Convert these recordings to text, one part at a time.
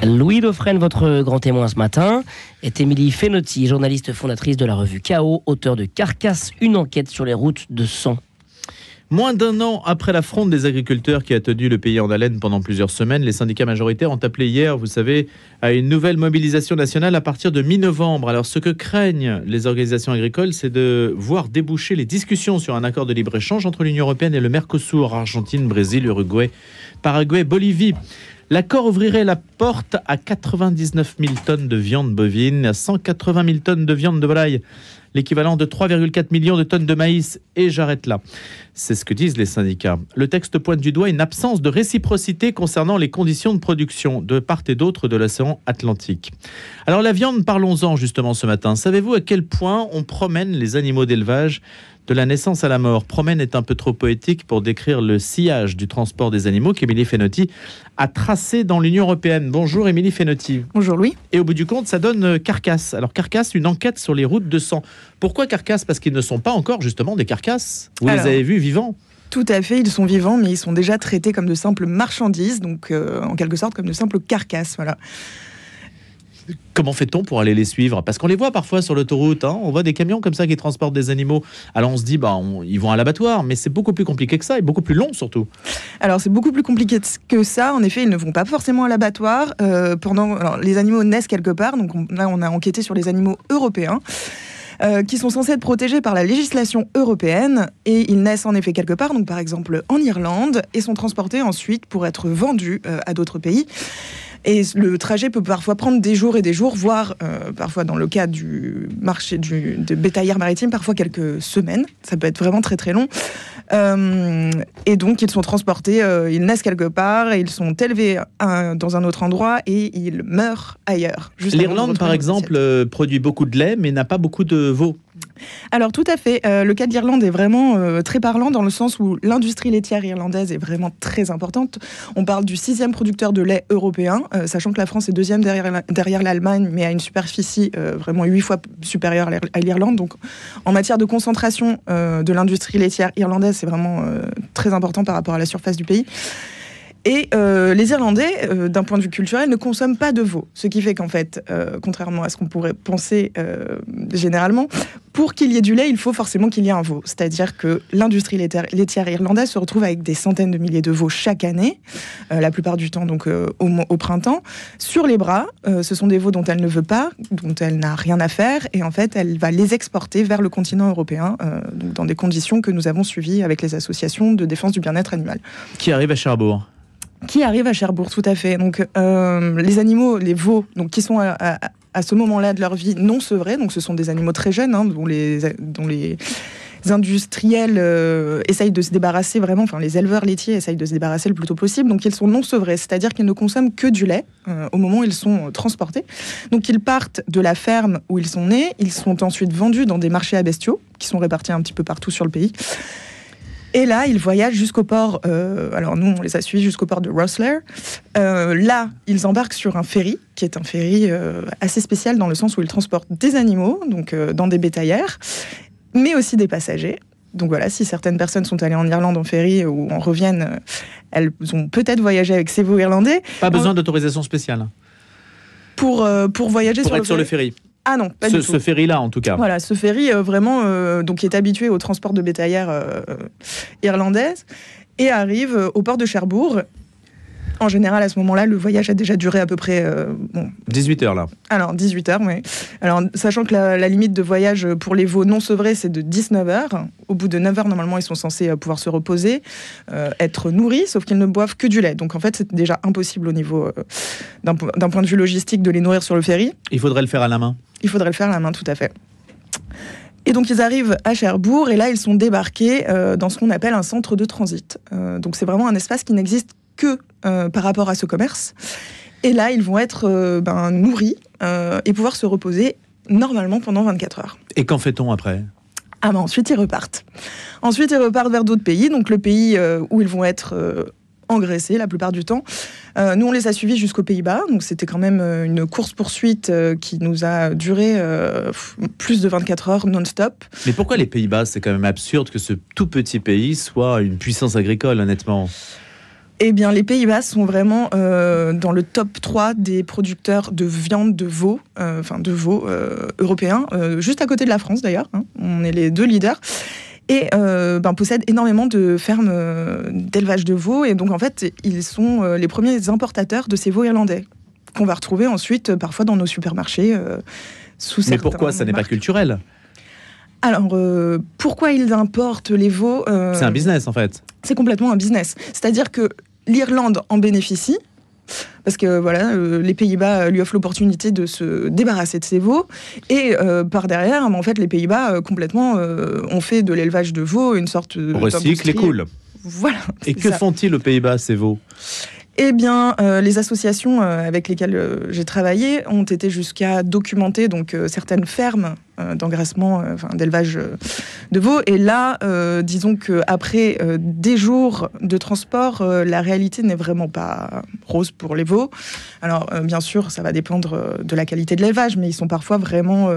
Louis Dauphren, votre grand témoin ce matin, est Émilie Fenotti, journaliste fondatrice de la revue Chaos, auteur de Carcasse, une enquête sur les routes de sang. Moins d'un an après la fronde des agriculteurs qui a tenu le pays en haleine pendant plusieurs semaines, les syndicats majoritaires ont appelé hier, vous savez, à une nouvelle mobilisation nationale à partir de mi-novembre. Alors ce que craignent les organisations agricoles, c'est de voir déboucher les discussions sur un accord de libre-échange entre l'Union européenne et le Mercosur, Argentine, Brésil, Uruguay, Paraguay, Bolivie. L'accord ouvrirait la porte à 99 000 tonnes de viande bovine, à 180 000 tonnes de viande de volaille, l'équivalent de 3,4 millions de tonnes de maïs. Et j'arrête là. C'est ce que disent les syndicats. Le texte pointe du doigt une absence de réciprocité concernant les conditions de production de part et d'autre de l'océan Atlantique. Alors la viande, parlons-en justement ce matin. Savez-vous à quel point on promène les animaux d'élevage de la naissance à la mort? Promène est un peu trop poétique pour décrire le sillage du transport des animaux qu'Émilie Fenotti a tracé dans l'Union européenne. Bonjour Émilie Fenotti. Bonjour Louis. Et au bout du compte, ça donne Carcasse. Alors Carcasse, une enquête sur les routes de sang. Pourquoi Carcasse? Parce qu'ils ne sont pas encore justement des carcasses. Vous les avez vus vivants? Tout à fait, ils sont vivants, mais ils sont déjà traités comme de simples marchandises, donc en quelque sorte comme de simples carcasses. Voilà. Comment fait-on pour aller les suivre? Parce qu'on les voit parfois sur l'autoroute, hein, on voit des camions comme ça qui transportent des animaux. Alors on se dit, ils vont à l'abattoir, mais c'est beaucoup plus compliqué que ça, et beaucoup plus long surtout. Alors c'est beaucoup plus compliqué que ça. En effet, ils ne vont pas forcément à l'abattoir. Alors, les animaux naissent quelque part, donc on a enquêté sur les animaux européens. Qui sont censés être protégés par la législation européenne, et ils naissent en effet quelque part, donc par exemple en Irlande, et sont transportés ensuite pour être vendus à d'autres pays. Et le trajet peut parfois prendre des jours et des jours, voire parfois dans le cas du marché de bétaillère maritime, parfois quelques semaines. Ça peut être vraiment très très long. Et donc ils sont transportés, ils naissent quelque part, et ils sont élevés dans un autre endroit, et ils meurent ailleurs. L'Irlande par exemple produit beaucoup de lait, mais n'a pas beaucoup de veaux. Alors tout à fait, le cas de l'Irlande est vraiment très parlant, dans le sens où l'industrie laitière irlandaise est vraiment très importante. On parle du 6e producteur de lait européen, sachant que la France est 2e derrière l'Allemagne, mais à une superficie vraiment 8 fois supérieure à l'Irlande. Donc en matière de concentration de l'industrie laitière irlandaise, c'est vraiment très important par rapport à la surface du pays. Et les Irlandais, d'un point de vue culturel, ne consomment pas de veau. Ce qui fait qu'en fait, contrairement à ce qu'on pourrait penser généralement, pour qu'il y ait du lait, il faut forcément qu'il y ait un veau. C'est-à-dire que l'industrie laitière irlandaise se retrouve avec des centaines de milliers de veaux chaque année, la plupart du temps donc au printemps, sur les bras. Ce sont des veaux dont elle ne veut pas, dont elle n'a rien à faire, et en fait, elle va les exporter vers le continent européen, donc dans des conditions que nous avons suivies avec les associations de défense du bien-être animal. Qui arrive à Cherbourg? Qui arrive à Cherbourg, tout à fait. Donc, les animaux, les veaux, donc, qui sont à ce moment-là de leur vie non sevrés, donc ce sont des animaux très jeunes, dont les industriels essayent de se débarrasser vraiment, enfin les éleveurs laitiers essayent de se débarrasser le plus tôt possible, donc ils sont non sevrés, c'est-à-dire qu'ils ne consomment que du lait au moment où ils sont transportés. Donc ils partent de la ferme où ils sont nés, ils sont ensuite vendus dans des marchés à bestiaux, qui sont répartis un petit peu partout sur le pays. Et là, ils voyagent jusqu'au port, alors nous, on les a suivis jusqu'au port de Rosslare. Là, ils embarquent sur un ferry, qui est un ferry assez spécial dans le sens où ils transportent des animaux, donc dans des bétaillères, mais aussi des passagers. Donc voilà, si certaines personnes sont allées en Irlande en ferry ou en reviennent, elles ont peut-être voyagé avec ces veaux irlandais. Pas besoin d'autorisation spéciale pour voyager sur le ferry. Ah non, pas du tout. Ce ferry-là, en tout cas. Voilà, ce ferry, vraiment, donc, qui est habitué au transport de bétaillères irlandaises, et arrive au port de Cherbourg. En général, à ce moment-là, le voyage a déjà duré à peu près... 18 heures, là. Alors, 18 heures, oui. Alors, sachant que la limite de voyage pour les veaux non sevrés, c'est de 19 heures. Au bout de 9 heures, normalement, ils sont censés pouvoir se reposer, être nourris, sauf qu'ils ne boivent que du lait. Donc, en fait, c'est déjà impossible au niveau d'un point de vue logistique de les nourrir sur le ferry. Il faudrait le faire à la main. Il faudrait le faire à la main, tout à fait. Et donc, ils arrivent à Cherbourg, et là, ils sont débarqués dans ce qu'on appelle un centre de transit. Donc, c'est vraiment un espace qui n'existe que par rapport à ce commerce. Et là, ils vont être nourris et pouvoir se reposer normalement pendant 24 heures. Et qu'en fait-on après ? Ensuite, ils repartent. Ensuite, ils repartent vers d'autres pays. Donc, le pays où ils vont être engraissés la plupart du temps. Nous, on les a suivis jusqu'aux Pays-Bas. Donc, c'était quand même une course-poursuite qui nous a duré plus de 24 heures non-stop. Mais pourquoi les Pays-Bas ? C'est quand même absurde que ce tout petit pays soit une puissance agricole, honnêtement. Eh bien, les Pays-Bas sont vraiment dans le top 3 des producteurs de viande de veau, européens, juste à côté de la France d'ailleurs. Hein. On est les 2 leaders. Et possèdent énormément de fermes d'élevage de veaux. Et donc, en fait, ils sont les premiers importateurs de ces veaux irlandais, qu'on va retrouver ensuite parfois dans nos supermarchés. Mais pourquoi ça n'est pas culturel ? Alors, pourquoi ils importent les veaux C'est un business, en fait. C'est complètement un business. C'est-à-dire que l'Irlande en bénéficie, parce que voilà, les Pays-Bas lui offrent l'opportunité de se débarrasser de ses veaux. Et par derrière, en fait, les Pays-Bas complètement ont fait de l'élevage de veaux une sorte recycle et cool. Voilà. Et que font-ils aux Pays-Bas, ces veaux ? Eh bien, les associations avec lesquelles j'ai travaillé ont été jusqu'à documenter donc certaines fermes d'engraissement, d'élevage de veaux. Et là, disons qu'après des jours de transport, la réalité n'est vraiment pas rose pour les veaux. Alors, bien sûr, ça va dépendre de la qualité de l'élevage, mais ils sont parfois vraiment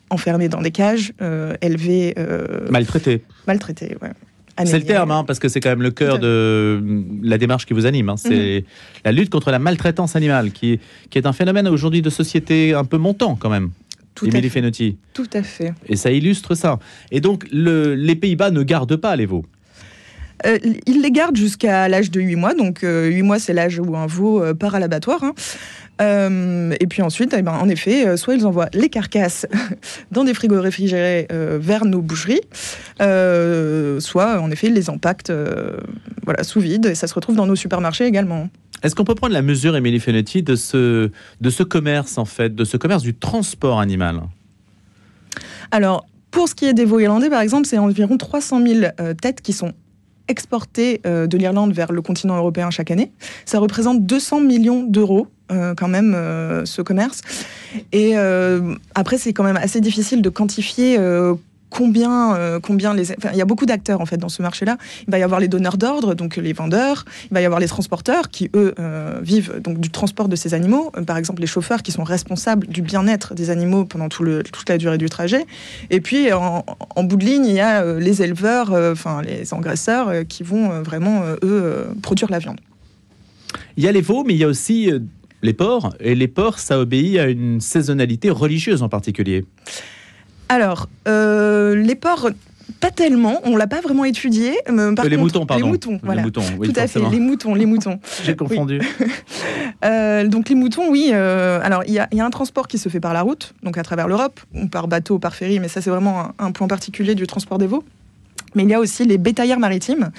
enfermés dans des cages, élevés... Maltraités. Maltraités, ouais. C'est le terme, hein, parce que c'est quand même le cœur de la démarche qui vous anime. Hein. C'est la lutte contre la maltraitance animale, qui est un phénomène aujourd'hui de société un peu montant quand même. Émilie Fenotti. Tout à fait. Et ça illustre ça. Et donc, les Pays-Bas ne gardent pas les veaux. Ils les gardent jusqu'à l'âge de 8 mois. Donc, 8 mois, c'est l'âge où un veau part à l'abattoir. Hein. Et puis ensuite, en effet, soit ils envoient les carcasses dans des frigos réfrigérés vers nos boucheries, soit en effet ils les empaquetent sous vide, et ça se retrouve dans nos supermarchés également. Est-ce qu'on peut prendre la mesure, Émilie Fenotti, de ce commerce, en fait, de ce commerce du transport animal ? Alors, pour ce qui est des veaux irlandais, par exemple, c'est environ 300 000 têtes qui sont exportées de l'Irlande vers le continent européen chaque année. Ça représente 200 millions d'euros quand même, ce commerce. Et après, c'est quand même assez difficile de quantifier combien les... Enfin, il y a beaucoup d'acteurs en fait dans ce marché-là. Il va y avoir les donneurs d'ordre, donc les vendeurs. Il va y avoir les transporteurs qui, eux, vivent donc du transport de ces animaux. Par exemple, les chauffeurs qui sont responsables du bien-être des animaux pendant toute la durée du trajet. Et puis, en bout de ligne, il y a les éleveurs, les engraisseurs qui vont vraiment, eux, produire la viande. Il y a les veaux, mais il y a aussi les porcs. Et les porcs, ça obéit à une saisonnalité religieuse en particulier. Alors, les porcs, pas tellement, on ne l'a pas vraiment étudié. Les moutons, pardon. Les moutons, voilà. Les moutons, oui, tout à fait, les moutons. J'ai confondu. Oui. Donc les moutons, oui. Alors, il y a un transport qui se fait par la route, donc à travers l'Europe, ou par bateau, par ferry, mais ça, c'est vraiment un point particulier du transport des veaux. Mais il y a aussi les bétaillères maritimes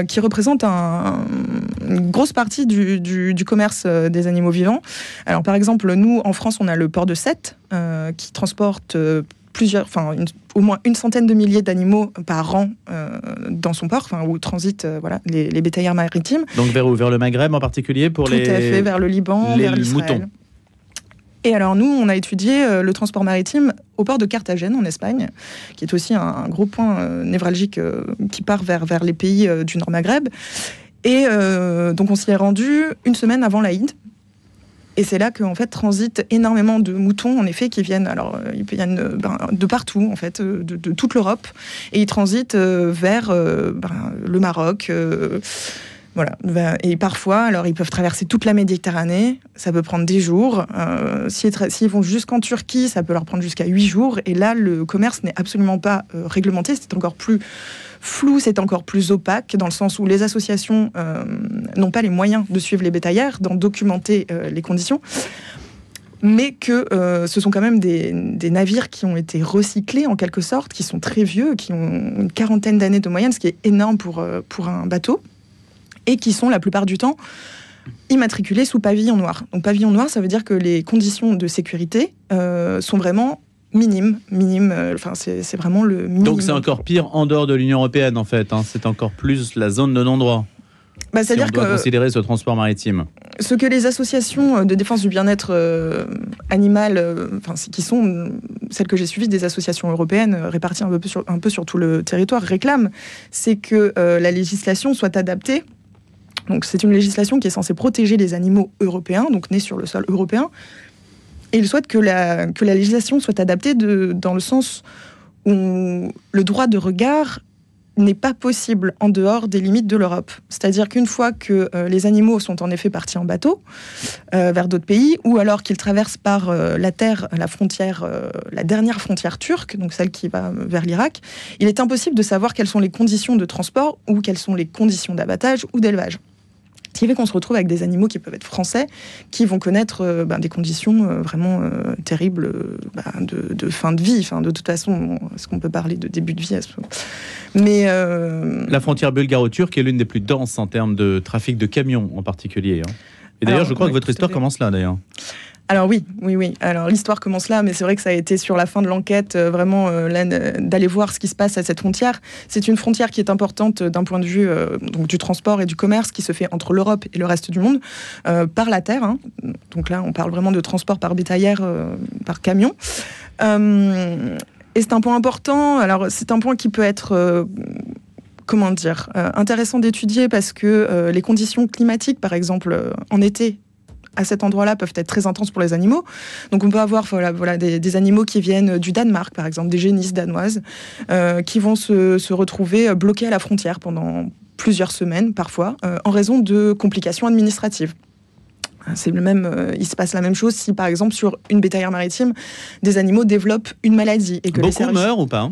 qui représentent une grosse partie du commerce des animaux vivants. Alors, par exemple, nous, en France, on a le port de Sète qui transporte au moins une centaine de milliers d'animaux par an dans son port, où transitent les bétaillères maritimes. Donc vers le Maghreb en particulier pour Tout à fait, vers le Liban, vers l'Israël. Moutons. Et alors nous, on a étudié le transport maritime au port de Carthagène en Espagne, qui est aussi un gros point névralgique qui part vers les pays du Nord Maghreb. Et donc on s'y est rendu une semaine avant l'Aïd. Et c'est là qu'en fait transitent énormément de moutons, en effet, qui viennent. Alors ils viennent de partout, en fait, de toute l'Europe, et ils transitent vers le Maroc. Voilà. Et parfois, alors ils peuvent traverser toute la Méditerranée, ça peut prendre des jours. S'ils vont jusqu'en Turquie, ça peut leur prendre jusqu'à 8 jours. Et là, le commerce n'est absolument pas réglementé, c'est encore plus flou, c'est encore plus opaque, dans le sens où les associations n'ont pas les moyens de suivre les bétaillères, d'en documenter les conditions. Mais que ce sont quand même des navires qui ont été recyclés en quelque sorte, qui sont très vieux, qui ont une quarantaine d'années de moyenne, ce qui est énorme pour un bateau. Et qui sont la plupart du temps immatriculés sous pavillon noir. Donc pavillon noir, ça veut dire que les conditions de sécurité sont vraiment minimes. C'est vraiment le minimum. Donc c'est encore pire en dehors de l'Union européenne en fait. Hein. C'est encore plus la zone de non-droit. Si on doit considérer ce transport maritime. Ce que les associations de défense du bien-être animal, qui sont celles que j'ai suivies, des associations européennes réparties un peu sur tout le territoire, réclament, c'est que la législation soit adaptée. Donc c'est une législation qui est censée protéger les animaux européens, donc nés sur le sol européen. Et ils souhaitent que la législation soit adaptée dans le sens où le droit de regard n'est pas possible en dehors des limites de l'Europe. C'est-à-dire qu'une fois que les animaux sont en effet partis en bateau vers d'autres pays, ou alors qu'ils traversent par la terre, la frontière, la dernière frontière turque, donc celle qui va vers l'Irak, il est impossible de savoir quelles sont les conditions de transport ou quelles sont les conditions d'abattage ou d'élevage. Ce qui fait qu'on se retrouve avec des animaux qui peuvent être français, qui vont connaître des conditions vraiment terribles de fin de vie. Enfin, de toute façon, est-ce qu'on peut parler de début de vie à ce moment ? Mais la frontière bulgaro-turque est l'une des plus denses en termes de trafic de camions en particulier. Et d'ailleurs, je crois que votre histoire commence là, d'ailleurs. Alors oui. Alors l'histoire commence là, mais c'est vrai que ça a été sur la fin de l'enquête d'aller voir ce qui se passe à cette frontière. C'est une frontière qui est importante d'un point de vue donc du transport et du commerce qui se fait entre l'Europe et le reste du monde par la terre. Donc là, on parle vraiment de transport par bétaillère, par camion. Et c'est un point important. Alors c'est un point qui peut être intéressant d'étudier parce que les conditions climatiques, par exemple, en été, à cet endroit-là, peuvent être très intenses pour les animaux. Donc on peut avoir des animaux qui viennent du Danemark, par exemple, des génisses danoises, qui vont se retrouver bloqués à la frontière pendant plusieurs semaines, parfois, en raison de complications administratives. C'est il se passe la même chose si, par exemple, sur une bétaillère maritime, des animaux développent une maladie. Et que beaucoup meurent ou pas ?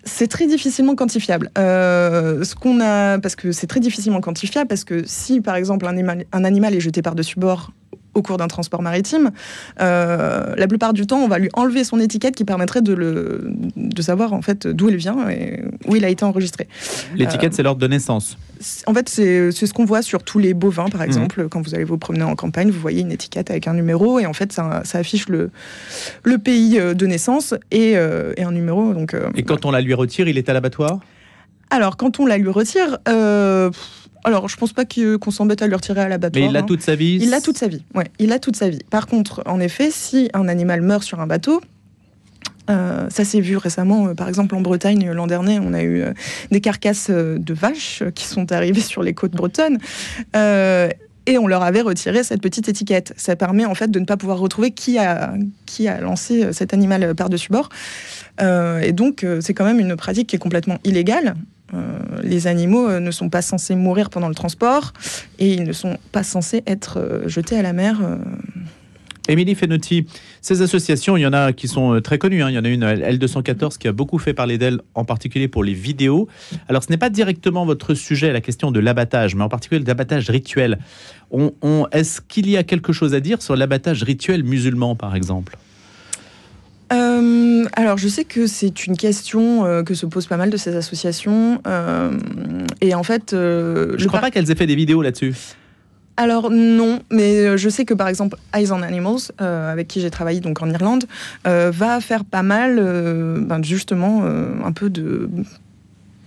C'est très difficilement quantifiable. Parce que c'est très difficilement quantifiable, parce que si, par exemple, un animal est jeté par-dessus bord au cours d'un transport maritime, la plupart du temps, on va lui enlever son étiquette qui permettrait de savoir en fait d'où il vient et où il a été enregistré. L'étiquette, c'est l'ordre de naissance. En fait, c'est ce qu'on voit sur tous les bovins, par exemple. Quand vous allez vous promener en campagne, vous voyez une étiquette avec un numéro et en fait, ça affiche le pays de naissance et un numéro. Donc, et quand on la lui retire, il est à l'abattoir ? Alors, quand on la lui retire... Alors, je pense pas qu'on s'embête à lui retirer à l'abattoir. Mais il l'a toute sa vie ? Il l'a toute sa vie, ouais. Il l'a toute sa vie. Par contre, en effet, si un animal meurt sur un bateau, ça s'est vu récemment, par exemple en Bretagne, l'an dernier, on a eu des carcasses de vaches qui sont arrivées sur les côtes bretonnes. Et on leur avait retiré cette petite étiquette. Ça permet en fait de ne pas pouvoir retrouver qui a lancé cet animal par-dessus bord. Et donc, c'est quand même une pratique qui est complètement illégale. Les animaux ne sont pas censés mourir pendant le transport et ils ne sont pas censés être jetés à la mer. Émilie Fenotti, ces associations, il y en a qui sont très connues. Il y en a une, L214, qui a beaucoup fait parler d'elle, en particulier pour les vidéos. Alors, ce n'est pas directement votre sujet, la question de l'abattage, mais en particulier l'abattage rituel. Est-ce qu'il y a quelque chose à dire sur l'abattage rituel musulman, par exemple ? Alors, je sais que c'est une question que se posent pas mal de ces associations. Et en fait... je ne crois pas qu'elles aient fait des vidéos là-dessus. Alors non, mais je sais que par exemple Eyes on Animals, avec qui j'ai travaillé donc en Irlande, va faire pas mal justement un peu de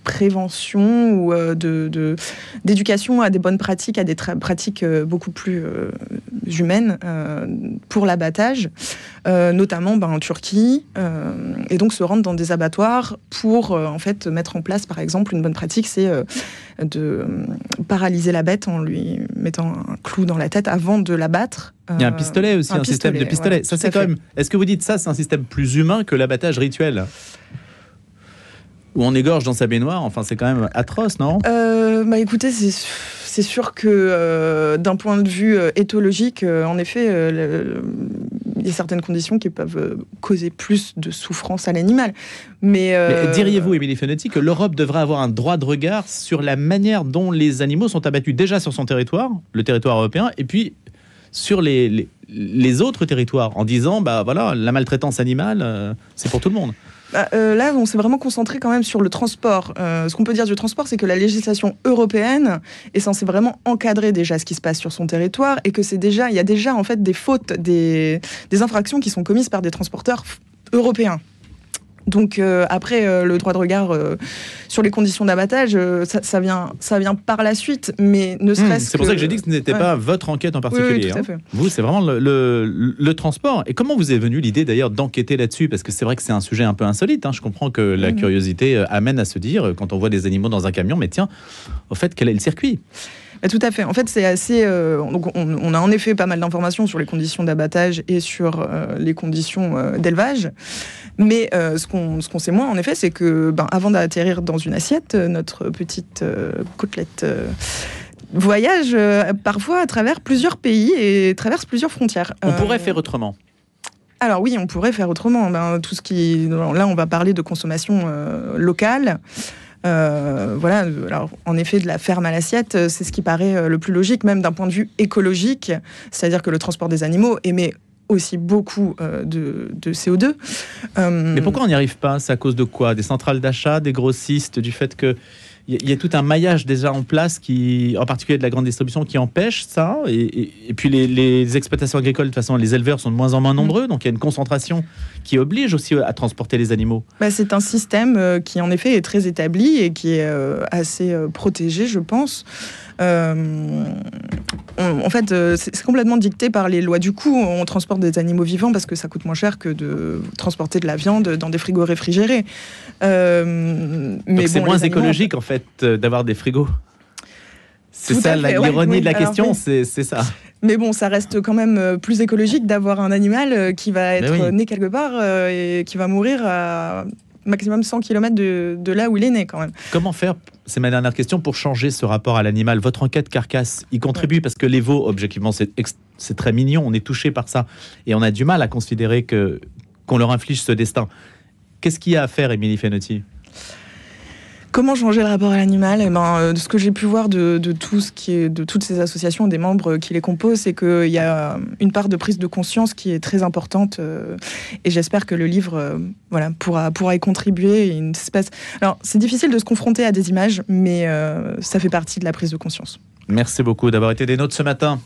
prévention ou d'éducation à des bonnes pratiques, à des pratiques beaucoup plus humaines pour l'abattage, notamment en Turquie, et donc se rendre dans des abattoirs pour en fait mettre en place, par exemple, une bonne pratique, c'est de paralyser la bête en lui mettant un clou dans la tête avant de l'abattre. Il y a un pistolet aussi, un système de pistolet. Ouais, ça, c'est quand même... Est-ce que vous dites ça, c'est un système plus humain que l'abattage rituel ? Où on égorge dans sa baignoire, enfin c'est quand même atroce, non ? Écoutez, c'est sûr que d'un point de vue éthologique, en effet, il y a certaines conditions qui peuvent causer plus de souffrance à l'animal. Mais diriez-vous, Émilie Fenotti, que l'Europe devrait avoir un droit de regard sur la manière dont les animaux sont abattus déjà sur son territoire, le territoire européen, et puis sur les autres territoires, en disant, voilà, la maltraitance animale, c'est pour tout le monde. Là, on s'est vraiment concentré quand même sur le transport. Ce qu'on peut dire du transport, c'est que la législation européenne est censée vraiment encadrer déjà ce qui se passe sur son territoire et que il y a déjà en fait des fautes, des infractions qui sont commises par des transporteurs européens. Donc après, le droit de regard sur les conditions d'abattage, ça vient par la suite, mais ne serait-ce que... C'est pour ça que j'ai dit que ce n'était pas votre enquête en particulier. Oui, tout à fait. Vous, c'est vraiment le transport. Et comment vous est venue l'idée d'ailleurs d'enquêter là-dessus ? Parce que c'est vrai que c'est un sujet un peu insolite. Je comprends que la curiosité amène à se dire, quand on voit des animaux dans un camion, mais tiens, au fait, quel est le circuit ? Tout à fait. En fait, c'est assez. Donc on a en effet pas mal d'informations sur les conditions d'abattage et sur les conditions d'élevage. Mais ce qu'on sait moins, en effet, c'est que avant d'atterrir dans une assiette, notre petite côtelette voyage parfois à travers plusieurs pays et traverse plusieurs frontières. On pourrait faire autrement. Alors oui, on pourrait faire autrement. Tout ce qui, là, on va parler de consommation locale. Voilà. Alors, en effet, de la ferme à l'assiette, c'est ce qui paraît le plus logique, même d'un point de vue écologique. C'est-à-dire que le transport des animaux émet aussi beaucoup de CO2. Mais pourquoi on n'y arrive pas? C'est à cause de quoi? Des centrales d'achat, des grossistes, du fait que il y a tout un maillage déjà en place, qui, en particulier de la grande distribution, qui empêche ça. Et puis les exploitations agricoles, de toute façon, les éleveurs sont de moins en moins nombreux, donc il y a une concentration qui oblige aussi à transporter les animaux. C'est un système qui, en effet, est très établi et qui est assez protégé, je pense. En fait, c'est complètement dicté par les lois du coût. On transporte des animaux vivants parce que ça coûte moins cher que de transporter de la viande dans des frigos réfrigérés. Donc c'est moins écologique, en fait, d'avoir des frigos. C'est ça l'ironie de la question, c'est ça. Mais bon, ça reste quand même plus écologique d'avoir un animal qui va être né quelque part et qui va mourir à maximum 100 km de là où il est né, quand même. Comment faire, c'est ma dernière question, pour changer ce rapport à l'animal? Votre enquête Carcasse y contribue, parce que les veaux, objectivement, c'est très mignon, on est touché par ça, et on a du mal à considérer qu'on leur inflige ce destin. Qu'est-ce qu'il y a à faire, Émilie Fenotti? Comment changer le rapport à l'animal? De ce que j'ai pu voir de toutes ces associations, des membres qui les composent, c'est qu'il y a une part de prise de conscience qui est très importante. Et j'espère que le livre pourra y contribuer. Une espèce... Alors, c'est difficile de se confronter à des images, mais ça fait partie de la prise de conscience. Merci beaucoup d'avoir été des nôtres ce matin.